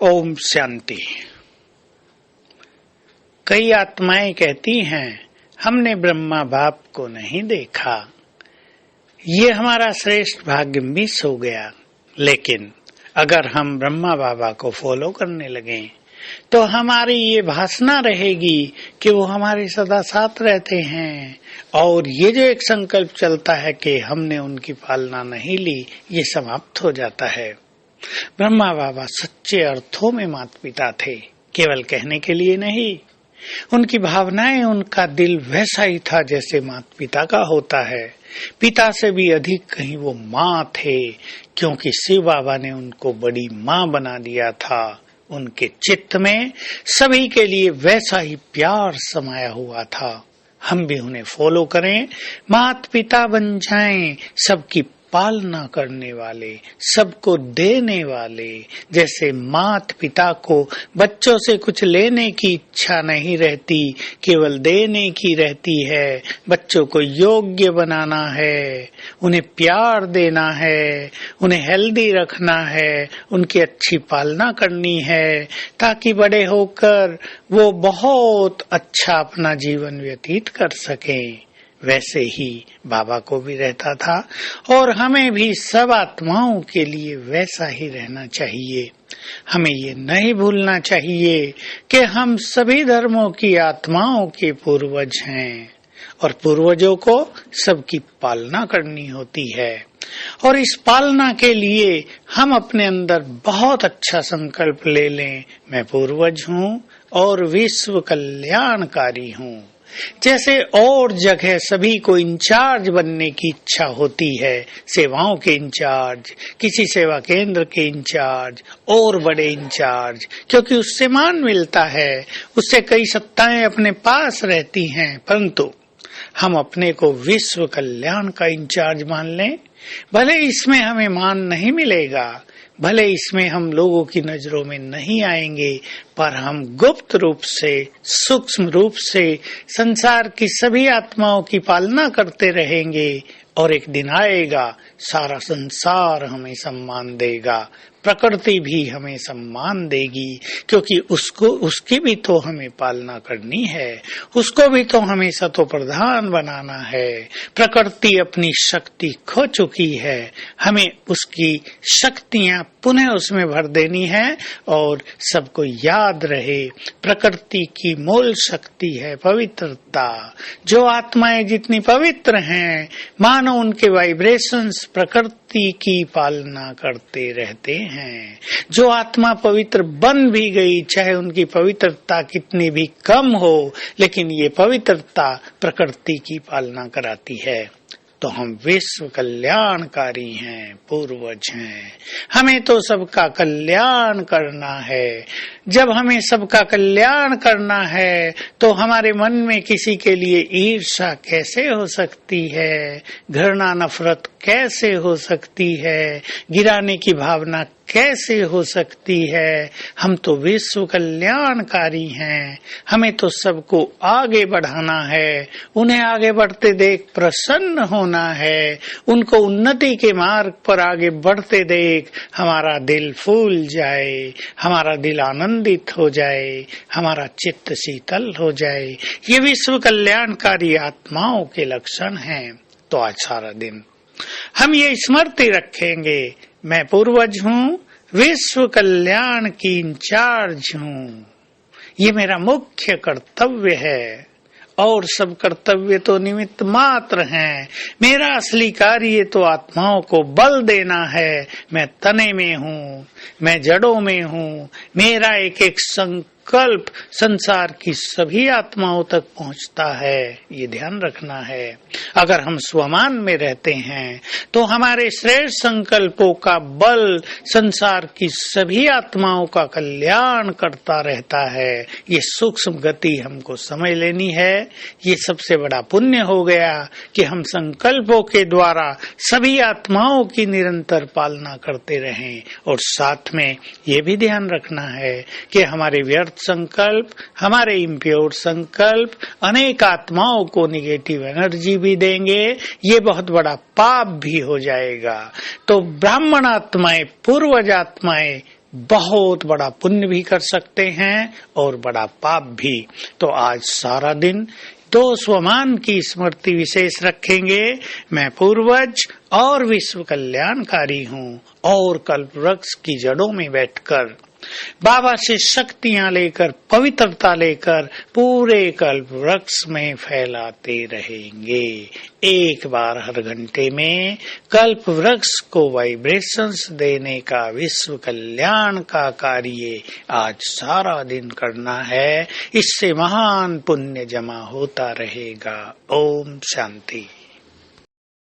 ओम शांति। कई आत्माएं कहती हैं हमने ब्रह्मा बाप को नहीं देखा, ये हमारा श्रेष्ठ भाग्य मिस हो गया। लेकिन अगर हम ब्रह्मा बाबा को फॉलो करने लगे तो हमारी ये भासना रहेगी कि वो हमारे सदा साथ रहते हैं, और ये जो एक संकल्प चलता है कि हमने उनकी पालना नहीं ली, ये समाप्त हो जाता है। ब्रह्मा बाबा सच्चे अर्थों में माता पिता थे, केवल कहने के लिए नहीं। उनकी भावनाएं, उनका दिल वैसा ही था जैसे माता पिता का होता है। पिता से भी अधिक कहीं वो माँ थे, क्योंकि शिव बाबा ने उनको बड़ी माँ बना दिया था। उनके चित्त में सभी के लिए वैसा ही प्यार समाया हुआ था। हम भी उन्हें फॉलो करें, माता पिता बन जाएं, सबकी पालना करने वाले, सबको देने वाले। जैसे माता पिता को बच्चों से कुछ लेने की इच्छा नहीं रहती, केवल देने की रहती है। बच्चों को योग्य बनाना है, उन्हें प्यार देना है, उन्हें हेल्दी रखना है, उनकी अच्छी पालना करनी है, ताकि बड़े होकर वो बहुत अच्छा अपना जीवन व्यतीत कर सकें। वैसे ही बाबा को भी रहता था, और हमें भी सब आत्माओं के लिए वैसा ही रहना चाहिए। हमें ये नहीं भूलना चाहिए कि हम सभी धर्मों की आत्माओं के पूर्वज हैं, और पूर्वजों को सबकी पालना करनी होती है। और इस पालना के लिए हम अपने अंदर बहुत अच्छा संकल्प ले लें, मैं पूर्वज हूँ और विश्व कल्याणकारी हूँ। जैसे और जगह सभी को इंचार्ज बनने की इच्छा होती है, सेवाओं के इंचार्ज, किसी सेवा केंद्र के इंचार्ज और बड़े इंचार्ज, क्योंकि उससे मान मिलता है, उससे कई सत्ताएं अपने पास रहती हैं। परंतु हम अपने को विश्व कल्याण का इंचार्ज मान लें, भले इसमें हमें मान नहीं मिलेगा, भले इसमें हम लोगों की नजरों में नहीं आएंगे, पर हम गुप्त रूप से, सूक्ष्म रूप से संसार की सभी आत्माओं की पालना करते रहेंगे। और एक दिन आएगा, सारा संसार हमें सम्मान देगा, प्रकृति भी हमें सम्मान देगी, क्योंकि उसकी भी तो हमें पालना करनी है, उसको भी तो हमें सतो प्रधान बनाना है। प्रकृति अपनी शक्ति खो चुकी है, हमें उसकी शक्तियां पुनः उसमें भर देनी है। और सबको याद रहे, प्रकृति की मूल शक्ति है पवित्रता। जो आत्माएं जितनी पवित्र हैं, मानो उनके वाइब्रेशंस प्रकृति की पालना करते रहते हैं। जो आत्मा पवित्र बन भी गई, चाहे उनकी पवित्रता कितनी भी कम हो, लेकिन ये पवित्रता प्रकृति की पालना कराती है। तो हम विश्व कल्याणकारी हैं, पूर्वज हैं। हमें तो सबका कल्याण करना है। जब हमें सबका कल्याण करना है, तो हमारे मन में किसी के लिए ईर्ष्या कैसे हो सकती है, घृणा नफरत कैसे हो सकती है, गिराने की भावना कैसे हो सकती है। हम तो विश्व कल्याणकारी हैं, हमें तो सबको आगे बढ़ाना है, उन्हें आगे बढ़ते देख प्रसन्न होना है, उनको उन्नति के मार्ग पर आगे बढ़ते देख हमारा दिल फूल जाए, हमारा दिल आनंदित हो जाए, हमारा चित्त शीतल हो जाए। ये विश्व कल्याणकारी आत्माओं के लक्षण हैं। तो आज सारा दिन हम ये स्मृति रखेंगे, मैं पूर्वज हूँ, विश्व कल्याण की इंचार्ज हूँ, ये मेरा मुख्य कर्तव्य है, और सब कर्तव्य तो निमित्त मात्र हैं। मेरा असली कार्य तो आत्माओं को बल देना है। मैं तने में हूँ, मैं जड़ों में हूँ, मेरा एक एक संकल्प संसार की सभी आत्माओं तक पहुँचता है, ये ध्यान रखना है। अगर हम स्वमान में रहते हैं तो हमारे श्रेष्ठ संकल्पों का बल संसार की सभी आत्माओं का कल्याण करता रहता है। ये सूक्ष्म गति हमको समझ लेनी है। ये सबसे बड़ा पुण्य हो गया कि हम संकल्पों के द्वारा सभी आत्माओं की निरंतर पालना करते रहें। और साथ में ये भी ध्यान रखना है कि हमारे व्यर्थ संकल्प, हमारे इम्प्योर संकल्प अनेक आत्माओं को निगेटिव एनर्जी भी देंगे, ये बहुत बड़ा पाप भी हो जाएगा। तो ब्राह्मण आत्माएं, पूर्वज आत्माएं बहुत बड़ा पुण्य भी कर सकते हैं और बड़ा पाप भी। तो आज सारा दिन दो स्वमान की स्मृति विशेष रखेंगे। मैं पूर्वज और विश्व कल्याणकारी हूँ और कल्प वृक्ष की जड़ों में बैठकर बाबा से शक्तियां लेकर, पवित्रता लेकर पूरे कल्प वृक्ष में फैलाते रहेंगे। एक बार हर घंटे में कल्प वृक्ष को वाइब्रेशंस देने का विश्व कल्याण का कार्य आज सारा दिन करना है। इससे महान पुण्य जमा होता रहेगा। ओम शांति।